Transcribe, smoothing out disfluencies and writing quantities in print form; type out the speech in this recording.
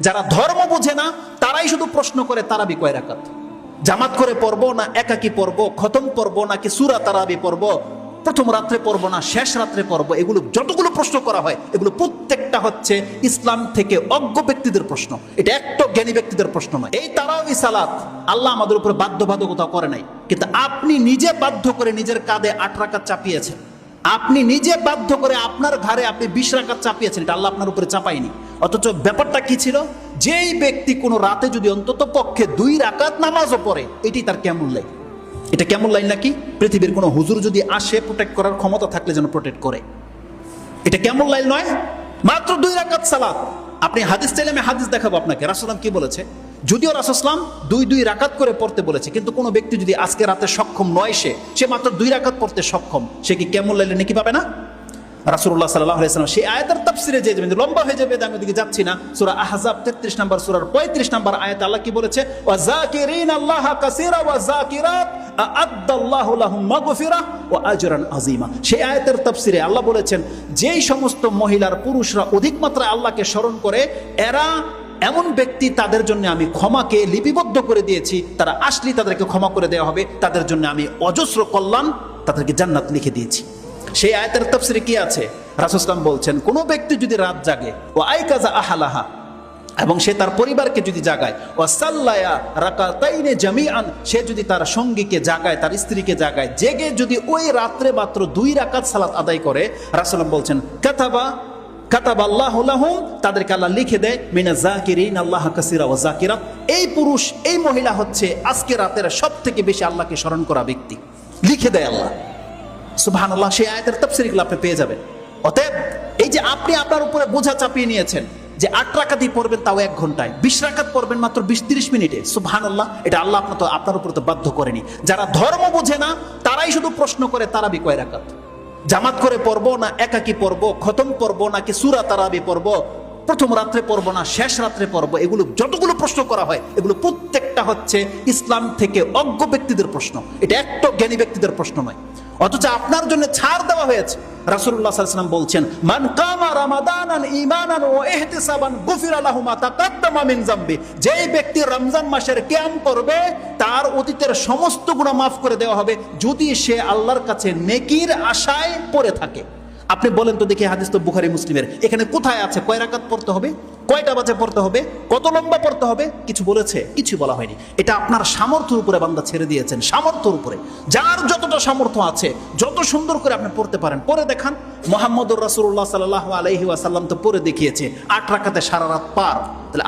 যারা ধর্ম বোঝে না তারাই শুধু প্রশ্ন করে তারাবি কয় রাকাত, জামাত করে পড়বো না একাকি পড়বো, খতম পড়বো নাকি সূরা তারাবি পড়বো, প্রথম রাত্রে পড়বো না শেষ রাত্রে পড়বো, এগুলো যতগুলো প্রশ্ন করা হয় এগুলো প্রত্যেকটা হচ্ছে ইসলাম থেকে অজ্ঞ ব্যক্তিদের প্রশ্ন। এটা একটা জ্ঞানী ব্যক্তিদের প্রশ্ন নয়। এই তারাবি সালাত আল্লাহ আমাদের উপরে বাধ্যবাধকতা করে নাই, কিন্তু আপনি নিজে বাধ্য করে নিজের কাঁধে 8 রাকাত চাপিয়েছেন। আপনি নিজে বাধ্য করে আপনার ঘরে আপনি 20 রাকাত চাপিয়েছেন, এটা আল্লাহ আপনার উপরে চাপায়নি। অথচ ব্যাপারটা কি ছিল, যেই ব্যক্তি কোনো রাতে যদি অন্তত পক্ষে 2 রাকাত নামাজও পড়ে, এটি তার কেমন লাগে। এটা কেমন লাইন নাকি পৃথিবীর কোনো হুজুর যদি আসে প্রোটেক্ট করার ক্ষমতা থাকলে যেন প্রোটেক্ট করে। এটা কেমন লাইন নয়, মাত্র 2 রাকাত সালাত। আপনি হাদিস চাইলে আমি হাদিস দেখাবো আপনাকে, রাসূল সাল্লাল্লাহু আলাইহি ওয়াসাল্লাম কি বলেছে। যদিও রাসূল সাল্লাল্লাহু আলাইহি ওয়াসাল্লাম 2 রাকাত করে পড়তে বলেছে, কিন্তু কোনো ব্যক্তি যদি আজকে রাতে সক্ষম নয়, সে মাত্র 2 রাকাত পড়তে সক্ষম, সে কি কেমন লাইলে নাকি পাবে না? রাসূলুল্লাহ সাল্লাল্লাহু আলাইহি ওয়াসাল্লাম সেই আয়াতের তাফসিরে যে যাবেন, লম্বা হয়ে যাবে, আমি ওদিকে যাচ্ছি না। সূরা আহজাব 33 নম্বর সূরার 35 নম্বর আয়াতে আল্লাহ কি বলেছে, ওয়া যাকিরিন আল্লাহ কাসীরা ওয়া যাকিরাত আ'আদ্দাল্লাহু লাহুম মাগফিরাহ ওয়া আজরান আযীমা। সেই আয়াতের তাফসিরে আল্লাহ বলেছেন, যেই সমস্ত মহিলার পুরুষরা অধিক মাত্রায় আল্লাহকে স্মরণ করে, এরা এমন ব্যক্তি, তাদের জন্য আমি ক্ষমাকে লিপিবদ্ধ করে দিয়েছি, তারা আসলেই তাদেরকে ক্ষমা করে দেওয়া হবে, তাদের জন্য আমি অজস্র কল্যাণ, তাদেরকে জান্নাত লিখে দিয়েছি। সেই আয়াতের তাফসিরে কি আছে, রাসূল সাল্লাল্লাহু আলাইহি ওয়াসাল্লাম বলছেন, কোন ব্যক্তি যদি রাত জাগে ও আইকাজা আহলাহা, এবং সে তার পরিবারকে যদি জাগায়, ও সাল্লায়া রাকাতাইনে জামিআন, সে যদি তার সঙ্গীকে জাগায়, তার স্ত্রীকে জাগায়, জেগে যদি ওই রাত্রে মাত্র 2 রাকাত সালাত আদায় করে, রাসূল বলছেন কাতাবা আল্লাহু লাহুম, তাদেরকে আল্লাহ লিখে দেয় মিনাজ যাকিরিন আল্লাহ কাসীরা ওয়া যাকিরাত। এই পুরুষ এই মহিলা হচ্ছে আজকে রাতের সবথেকে বেশি আল্লাহকে স্মরণ করা ব্যক্তি, লিখে দেয় আল্লাহ। সুবহানাল্লাহ, সেই আয়াতের তাফসীরগুলো আপনি পেয়ে যাবেন। অতএব এই যে আপনি আপনার উপরে বোঝা চাপিয়ে নিয়েছেন যে 8 রাকাতই পড়বেন, তাও 1 ঘন্টায়, 20 রাকাত পড়বেন মাত্র 20-30 মিনিটে, সুবহানাল্লাহ, এটা আল্লাহ আপনার উপর তো বাধ্য করেনি। যারা ধর্ম বোঝে না তারাই শুধু প্রশ্ন করে তারাবি কয় রাকাত, জামাত করে পড়বো না একাকি পড়বো, খতম পড়বো নাকি সূরা তারাবি পড়বো, প্রথম রাত্রে পড়বো না শেষ রাত্রে পড়বো, এগুলো যতগুলো প্রশ্ন করা হয় এগুলো প্রত্যেকটা হচ্ছে ইসলাম থেকে অজ্ঞ ব্যক্তিদের প্রশ্ন। এটা একটা জ্ঞানী ব্যক্তিদের প্রশ্ন নয়। অথচ আপনার জন্য ছাড় দেওয়া হয়েছে। রাসূলুল্লাহ সাল্লাল্লাহু আলাইহি ওয়াসাল্লাম বলছেন, মান কামা রামাদানান ঈমানান ওয়া ইহতিসাবান গুফিরা লাহু মা তাকাদ্দামা মিন যামবি। যেই ব্যক্তি রমজান মাসের কিয়াম করবে, তার অতীতের সমস্ত গুনাহ মাফ করে দেওয়া হবে, যদি সে আল্লাহর কাছে নেকির আশায় পড়ে থাকে। আপনি বলেন তো দেখি, হাদিস তো বুখারী মুসলিমের, এখানে কোথায় আছে কয় রাকাত পড়তে হবে, কয়টা বাজে পড়তে হবে, কত লম্বা পড়তে হবে, কিছু বলেছে? কিছু বলা হয়নি। এটা আপনার সামর্থ্যের উপরে বান্দা ছেড়ে দিয়েছেন, সামর্থ্যের উপরে। যার যতটা সামর্থ্য আছে, যত সুন্দর করে আপনি পড়তে পারেন পড়ে দেখান। মুহাম্মদুর রাসূলুল্লাহ সাল্লাল্লাহু আলাইহি ওয়াসাল্লাম তো পড়ে দেখিয়েছে, 8 রাকাতে সারা রাত পার। তাহলে